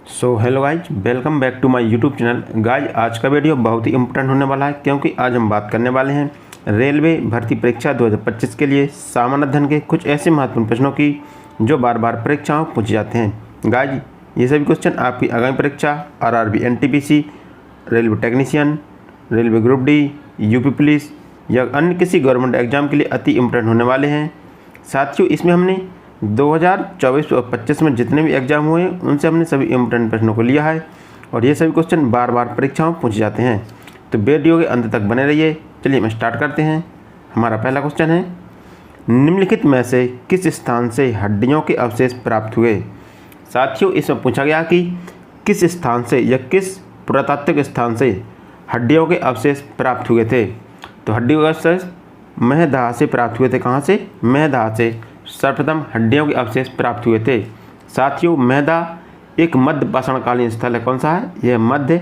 So hello guys, welcome back to my YouTube channel. Guys आज का video बहुत ही important होने वाला है क्योंकि आज हम बात करने वाले हैं रेलवे भर्ती परीक्षा 2025 के लिए सामान्य अध्ययन के कुछ ऐसे महत्वपूर्ण प्रश्नों की जो बार बार परीक्षाओं में पूछे जाते हैं। गाइज ये सभी क्वेश्चन आपकी आगामी परीक्षा RRB NTPC, railway technician, railway group D, UP police या अन्य किसी गवर्नमेंट एग्जाम के लिए अति इम्पोर्टेंट होने वाले हैं। साथियों इसमें हमने 2024 और 25 में जितने भी एग्जाम हुए हैं उनसे हमने सभी इम्पोर्टेंट प्रश्नों को लिया है और ये सभी क्वेश्चन बार बार परीक्षाओं में पूछे जाते हैं। तो वीडियो के अंत तक बने रहिए। चलिए हम स्टार्ट करते हैं। हमारा पहला क्वेश्चन है, निम्नलिखित में से किस स्थान से हड्डियों के अवशेष प्राप्त हुए। साथियों इसमें पूछा गया कि किस स्थान से या किस पुरातात्विक स्थान से हड्डियों के अवशेष प्राप्त हुए थे। तो हड्डियों के अवशेष महदाह से प्राप्त हुए थे। कहाँ से? महदाह से सर्वप्रथम हड्डियों के अवशेष प्राप्त हुए थे। साथियों महदाह एक मध्य पाषाणकालीन स्थल है। कौन सा है? यह मध्य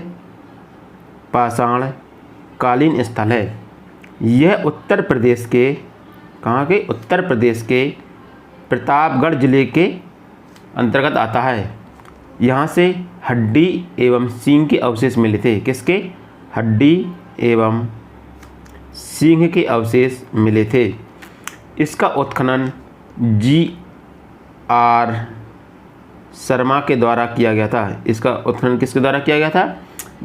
पाषाणकालीन स्थल है। यह उत्तर प्रदेश के कहाँ के? उत्तर प्रदेश के प्रतापगढ़ जिले के अंतर्गत आता है। यहाँ से हड्डी एवं सींग के अवशेष मिले थे। किसके? हड्डी एवं सींग के अवशेष मिले थे। इसका उत्खनन GR शर्मा के द्वारा किया गया था। इसका उत्खनन किसके द्वारा किया गया था?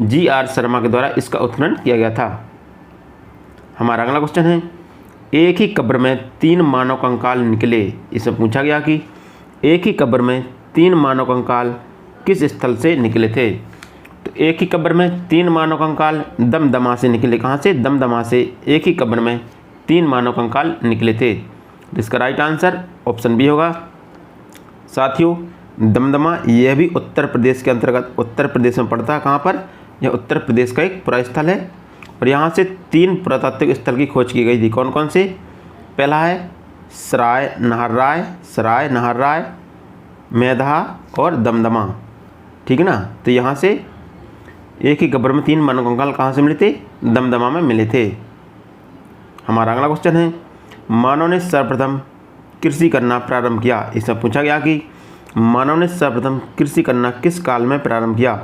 GR शर्मा के द्वारा इसका उत्खनन किया गया था। हमारा अगला क्वेश्चन है, एक ही कब्र में 3 मानव कंकाल निकले। इसमें पूछा गया कि एक ही कब्र में 3 मानव कंकाल किस स्थल से निकले थे। तो एक ही कब्र में 3 मानव कंकाल दमदमा से निकले। कहाँ से? दमदमा से एक ही कब्र में 3 मानव कंकाल निकले थे। इसका राइट आंसर ऑप्शन बी होगा। साथियों दमदमा यह भी उत्तर प्रदेश के अंतर्गत उत्तर प्रदेश में पड़ता है। कहाँ पर? यह उत्तर प्रदेश का एक पुरास्थल है और यहाँ से 3 पुरातात्विक स्थल की खोज की गई थी। कौन कौन से? पहला है सराय नहर राय, मैदाह और दमदमा। ठीक है ना। तो यहाँ से एक ही कब्र में 3 मानव कंकाल कहाँ से मिले थे? दमदमा में मिले थे। हमारा अगला क्वेश्चन है, मानव ने सर्वप्रथम कृषि करना प्रारंभ किया। इसमें पूछा गया कि मानव ने सर्वप्रथम कृषि करना किस काल में प्रारंभ किया।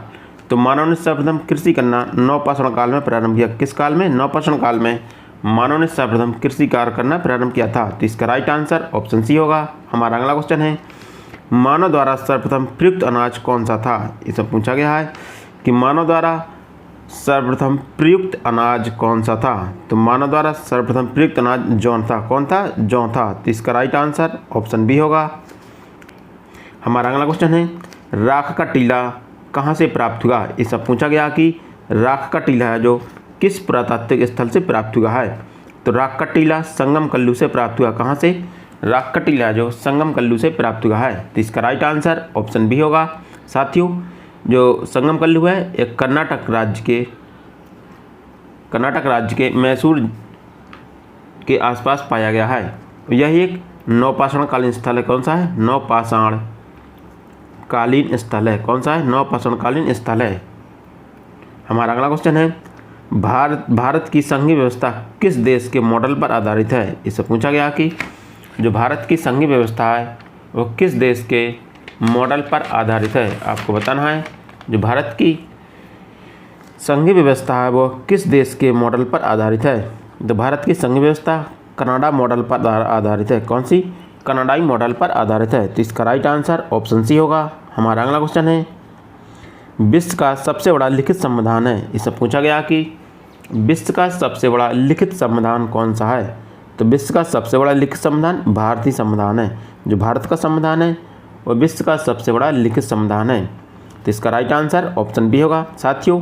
तो मानव ने सर्वप्रथम कृषि करना नवपाषाण काल में प्रारंभ किया। किस काल में? नवपाषाण काल में मानव ने सर्वप्रथम कृषि कार्य करना प्रारंभ किया था। तो इसका राइट आंसर ऑप्शन सी होगा। हमारा अगला क्वेश्चन है, मानव द्वारा सर्वप्रथम प्रयुक्त अनाज कौन सा था। इसमें पूछा गया है कि मानव द्वारा सर्वप्रथम प्रयुक्त अनाज कौन सा था। तो मानव द्वारा सर्वप्रथम प्रयुक्त अनाज जौ था। कौन था? जौ था। तो इसका राइट आंसर ऑप्शन बी होगा। हमारा अगला क्वेश्चन है, राख का टीला कहाँ से प्राप्त हुआ। इससे पूछा गया कि राख का टीला है जो किस पुरातात्विक स्थल से प्राप्त हुआ है। तो राख का टीला संगम कल्लू से प्राप्त हुआ। कहाँ से? राख का टीला जो संगम कल्लू से प्राप्त हुआ है। तो इसका राइट आंसर ऑप्शन बी होगा। साथियों जो संगम कल्लू है एक कर्नाटक राज्य के मैसूर के आसपास पाया गया है। यह एक नवपाषाण कालीन स्थल है। कौन सा है? नवपाषाण कालीन स्थल है। कौन सा है? नवपाषाण कालीन स्थल है। हमारा अगला क्वेश्चन है, भारत की संघीय व्यवस्था किस देश के मॉडल पर आधारित है। इससे पूछा गया कि जो भारत की संघीय व्यवस्था है वो किस देश के मॉडल पर आधारित है। आपको बताना है जो भारत की संघीय व्यवस्था है वो किस देश के मॉडल पर आधारित है। तो भारत की संघीय व्यवस्था कनाडा मॉडल पर आधारित है। कौन सी? कनाडाई मॉडल पर आधारित है। तो इसका राइट आंसर ऑप्शन सी होगा। हमारा अगला क्वेश्चन है, विश्व का सबसे बड़ा लिखित संविधान है। इससे पूछा गया कि विश्व का सबसे बड़ा लिखित संविधान कौन सा है। तो विश्व का सबसे बड़ा लिखित संविधान भारतीय संविधान है। जो भारत का संविधान है वो विश्व का सबसे बड़ा लिखित संविधान है। तो इसका राइट आंसर ऑप्शन बी होगा। साथियों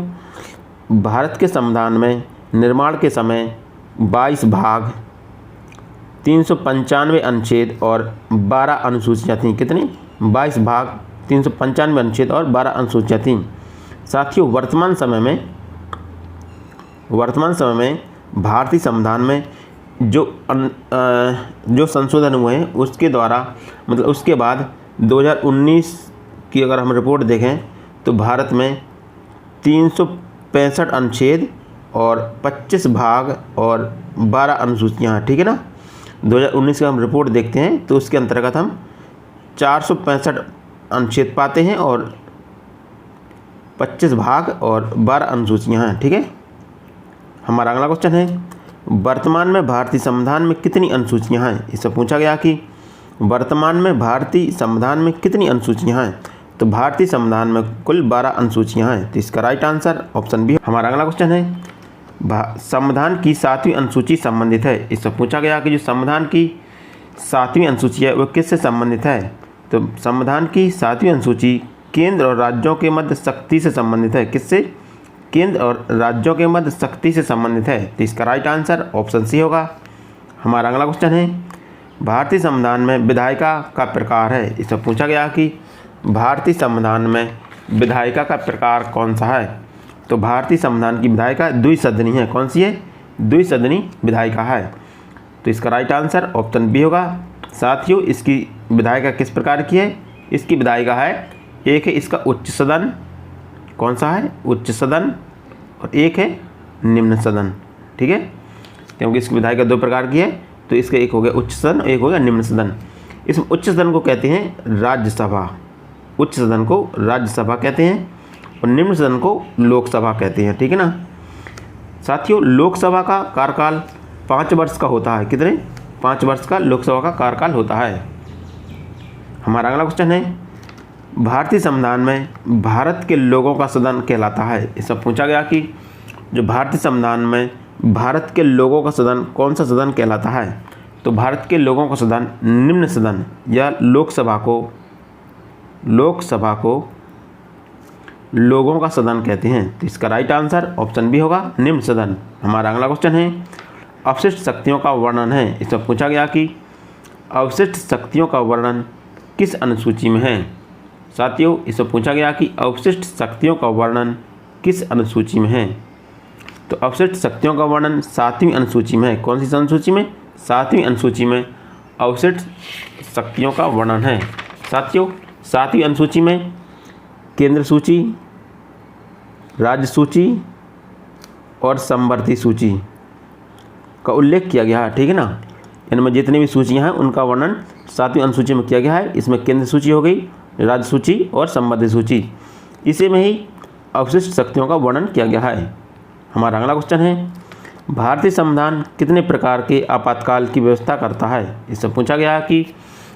भारत के संविधान में निर्माण के समय 22 भाग, 395 अनुच्छेद और 12 अनुसूचियाँ थीं। कितनी? 22 भाग, 395 अनुच्छेद और 12 अनुसूचियाँ थीं। साथियों वर्तमान समय में भारतीय संविधान में जो संशोधन हुए हैं उसके द्वारा मतलब उसके बाद 2019 की अगर हम रिपोर्ट देखें तो भारत में 365 अनुच्छेद और 25 भाग और 12 अनुसूचियाँ। ठीक है ना। 2019 का हम रिपोर्ट देखते हैं तो उसके अंतर्गत हम 465 अनुच्छेद पाते हैं और 25 भाग और 12 अनुसूचियाँ हैं। ठीक है, हमारा अगला क्वेश्चन है वर्तमान में भारतीय संविधान में कितनी अनुसूचियाँ हैं। इससे पूछा गया कि वर्तमान में भारतीय संविधान में कितनी अनुसूचियाँ हैं। तो भारतीय संविधान में कुल 12 अनुसूचियाँ हैं। तो इसका राइट आंसर ऑप्शन बी। हमारा अगला क्वेश्चन है संविधान की 7वीं अनुसूची संबंधित है। इससे पूछा गया कि जो संविधान की 7वीं अनुसूची है वह किससे संबंधित है। तो संविधान की 7वीं अनुसूची केंद्र और राज्यों के मध्य सख्ती से संबंधित है। किससे? केंद्र और राज्यों के मध्य सख्ती से संबंधित है। तो इसका राइट आंसर ऑप्शन सी होगा। हमारा अगला क्वेश्चन है भारतीय संविधान में विधायिका का प्रकार है। इससे पूछा गया कि भारतीय संविधान में विधायिका का प्रकार कौन सा है। तो भारतीय संविधान की विधायिका द्विसदनी है। कौन सी है? द्विसदनी विधायिका है। तो इसका राइट आंसर ऑप्शन बी होगा। साथियों, इसकी विधायिका किस प्रकार की है? इसकी विधायिका है, एक है इसका उच्च सदन, कौन सा है? उच्च सदन, और एक है निम्न सदन। ठीक है, क्योंकि इसकी विधायिका 2 प्रकार की है। तो इसका एक हो गया उच्च सदन, एक हो गया निम्न सदन। इसमें उच्च सदन को कहते हैं राज्यसभा, उच्च सदन को राज्यसभा कहते हैं और निम्न सदन को लोकसभा कहते हैं। ठीक है ना साथियों, लोकसभा का कार्यकाल 5 वर्ष का होता है। कितने? 5 वर्ष का लोकसभा का कार्यकाल होता है। हमारा अगला क्वेश्चन है भारतीय संविधान में भारत के लोगों का सदन कहलाता है। इससे पूछा गया कि जो भारतीय संविधान में भारत के लोगों का सदन कौन सा सदन कहलाता है। तो भारत के लोगों का सदन निम्न सदन या लोकसभा को लोगों का सदन कहते हैं। तो इसका राइट आंसर ऑप्शन बी होगा, निम्न सदन। हमारा अगला क्वेश्चन है अवशिष्ट शक्तियों का वर्णन है। इसमें पूछा गया कि अवशिष्ट शक्तियों का वर्णन किस अनुसूची में है। साथियों, इससे पूछा गया कि अवशिष्ट शक्तियों का वर्णन किस अनुसूची में है। तो अवशिष्ट शक्तियों का वर्णन 7वीं अनुसूची में है। कौन सी अनुसूची में? 7वीं अनुसूची में अवशिष्ट शक्तियों का वर्णन है। साथियों, 7वीं अनुसूची में केंद्र सूची, राज्य सूची और समवर्ती सूची का उल्लेख किया गया है। ठीक है ना, इनमें जितनी भी सूचियां हैं उनका वर्णन 7वीं अनुसूची में किया गया है। इसमें केंद्र सूची हो गई, राज्य सूची और समवर्ती सूची, इसी में ही अवशिष्ट शक्तियों का वर्णन किया गया है। हमारा अगला क्वेश्चन है भारतीय संविधान कितने प्रकार के आपातकाल की व्यवस्था करता है। इससे पूछा गया कि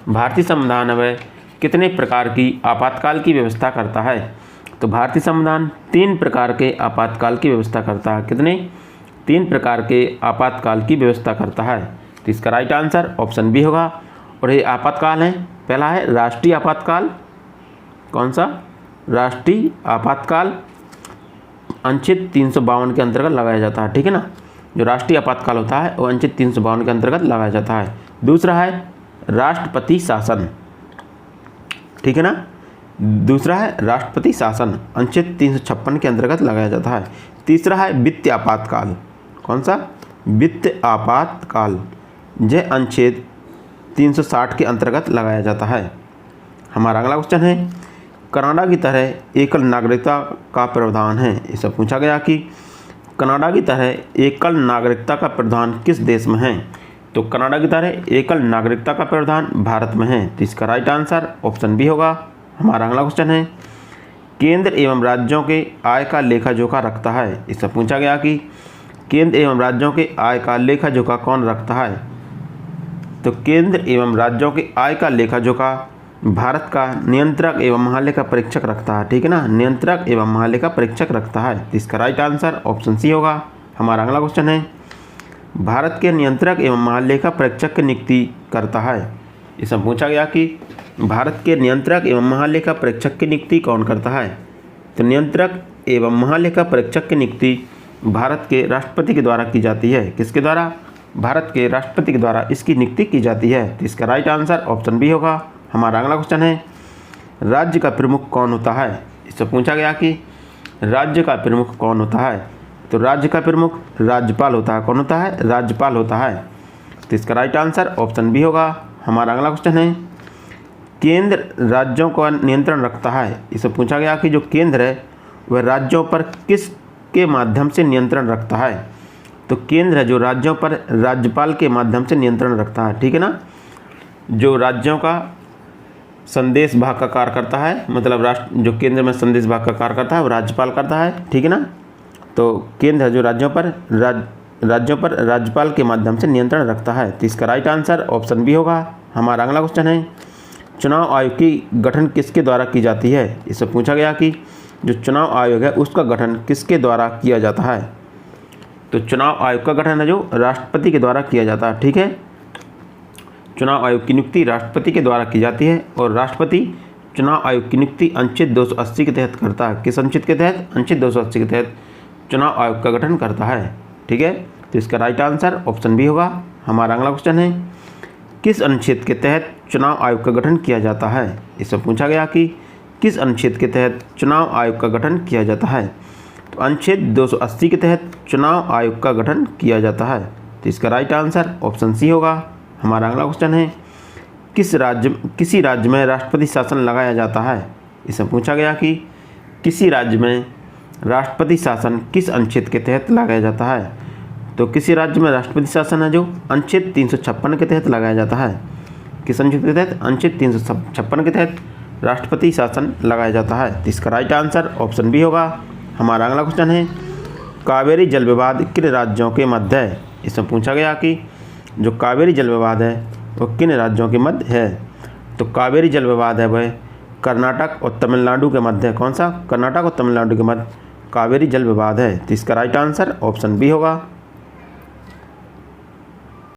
भारतीय संविधान में कितने प्रकार की आपातकाल की व्यवस्था करता है। तो भारतीय संविधान 3 प्रकार के आपातकाल की व्यवस्था करता है। कितने? 3 प्रकार के आपातकाल की व्यवस्था करता है। तो इसका राइट आंसर ऑप्शन बी होगा। और ये आपातकाल हैं, पहला है राष्ट्रीय आपातकाल। कौन सा? राष्ट्रीय आपातकाल अनुच्छेद 352 के अंतर्गत लगाया जाता है। ठीक है ना, जो राष्ट्रीय आपातकाल होता है वो अनुच्छेद 352 के अंतर्गत लगाया जाता है। दूसरा है राष्ट्रपति शासन। ठीक है ना, दूसरा है राष्ट्रपति शासन, अनुच्छेद 356 के अंतर्गत लगाया जाता है। तीसरा है वित्त आपातकाल। कौन सा? वित्त आपातकाल, यह अनुच्छेद 360 के अंतर्गत लगाया जाता है। हमारा अगला क्वेश्चन है कनाडा की तरह एकल नागरिकता का प्रावधान है। इससे पूछा गया कि कनाडा की तरह एकल नागरिकता का प्रावधान किस देश में है। तो कनाडा की तरह एकल नागरिकता का प्रावधान भारत में है। तो इसका राइट आंसर ऑप्शन बी होगा। हमारा अगला क्वेश्चन है केंद्र एवं राज्यों के आय का लेखा जोखा रखता है। इससे पूछा गया कि केंद्र एवं राज्यों के आय का लेखा जोखा कौन रखता है। तो केंद्र एवं राज्यों के आय का लेखा जोखा भारत का नियंत्रक एवं महालेखा परीक्षक रखता है। ठीक है ना, नियंत्रक एवं महालेखा परीक्षक रखता है। तो इसका राइट आंसर ऑप्शन सी होगा। हमारा अगला क्वेश्चन है भारत के नियंत्रक एवं महालेखा परीक्षक की नियुक्ति करता है। इसमें पूछा गया कि भारत के नियंत्रक एवं महालेखा परीक्षक की नियुक्ति कौन करता है। तो नियंत्रक एवं महालेखा परीक्षक की नियुक्ति भारत के राष्ट्रपति के द्वारा की जाती है। किसके द्वारा? भारत के राष्ट्रपति के द्वारा इसकी नियुक्ति की जाती है। तो इसका राइट आंसर ऑप्शन बी होगा। हमारा अगला क्वेश्चन है राज्य का प्रमुख कौन होता है। इससे पूछा गया कि राज्य का प्रमुख कौन होता है। तो राज्य का प्रमुख राज्यपाल होता है। कौन होता है? राज्यपाल होता है। तो इसका राइट आंसर ऑप्शन बी होगा। हमारा अगला क्वेश्चन है केंद्र राज्यों का नियंत्रण रखता है। इससे पूछा गया कि जो केंद्र है वह राज्यों पर किसके माध्यम से नियंत्रण रखता है। तो केंद्र है जो राज्यों पर राज्यपाल के माध्यम से नियंत्रण रखता है। ठीक है ना, जो राज्यों का संदेश भाग का कार्य करता है, मतलब राष्ट्र जो केंद्र में संदेश भाग का कार्य करता है वो राज्यपाल करता है, ठीक है ना। तो केंद्र है जो राज्यों पर राज्यपाल के माध्यम से नियंत्रण रखता है। तो इसका राइट आंसर ऑप्शन बी होगा। हमारा अगला क्वेश्चन है, चुनाव आयोग की गठन किसके द्वारा की जाती है। इससे पूछा गया कि जो चुनाव आयोग है उसका गठन किसके द्वारा किया जाता है। तो चुनाव आयोग का गठन है जो राष्ट्रपति के द्वारा किया जाता है, ठीक है। चुनाव आयोग की नियुक्ति राष्ट्रपति के द्वारा की जाती है और राष्ट्रपति चुनाव आयोग की नियुक्ति अनुच्छेद 280 के तहत करता है। किस अनुच्छेद के तहत? अनुच्छेद 280 के तहत चुनाव आयोग का गठन करता है, ठीक है। तो इसका राइट आंसर ऑप्शन बी होगा। हमारा अगला क्वेश्चन है, किस अनुच्छेद के तहत चुनाव आयोग का गठन किया जाता है। इससे पूछा गया कि किस अनुच्छेद के तहत चुनाव आयोग का गठन किया जाता है। तो अनुच्छेद 280 के तहत चुनाव आयोग का गठन किया जाता है। तो इसका राइट आंसर ऑप्शन सी होगा। हमारा अगला क्वेश्चन है, किसी राज्य में राष्ट्रपति शासन लगाया जाता है। इससे पूछा गया कि किसी राज्य में राष्ट्रपति शासन किस अनुच्छेद के तहत लगाया जाता है। तो किसी राज्य में राष्ट्रपति शासन है जो अनुच्छेद 356 के तहत लगाया जाता है। किस अनुच्छेद के तहत? अनुच्छेद 356 के तहत राष्ट्रपति शासन लगाया जाता है। तो इसका राइट आंसर ऑप्शन बी होगा। हमारा अगला क्वेश्चन है, कावेरी जल विवाद किन राज्यों के मध्य है। इसमें पूछा गया कि जो कावेरी जल विवाद है वो किन राज्यों के मध्य है। तो कावेरी जल विवाद है वह कर्नाटक और तमिलनाडु के मध्य है। कौन सा? कर्नाटक और तमिलनाडु के मध्य कावेरी जल विवाद है। तो इसका राइट आंसर ऑप्शन बी होगा।